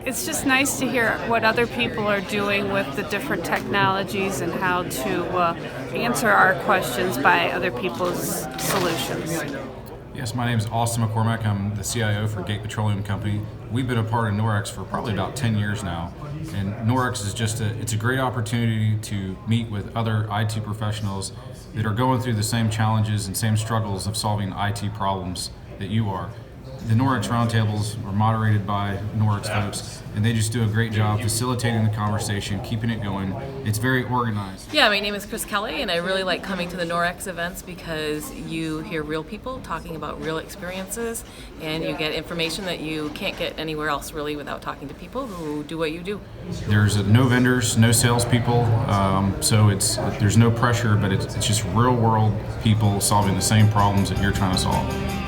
It's just nice to hear what other people are doing with the different technologies and how to answer our questions by other people's solutions. Yes, my name is Austin McCormack. I'm the CIO for Gate Petroleum Company. We've been a part of NOREX for probably about 10 years now. And NOREX is it's a great opportunity to meet with other IT professionals that are going through the same challenges and same struggles of solving IT problems that you are. The NOREX roundtables are moderated by NOREX folks, and they just do a great job facilitating the conversation, keeping it going. It's very organized. Yeah, my name is Chris Kelly, and I really like coming to the NOREX events because you hear real people talking about real experiences, and you get information that you can't get anywhere else really without talking to people who do what you do. There's no vendors, no salespeople, so there's no pressure, but it's just real world people solving the same problems that you're trying to solve.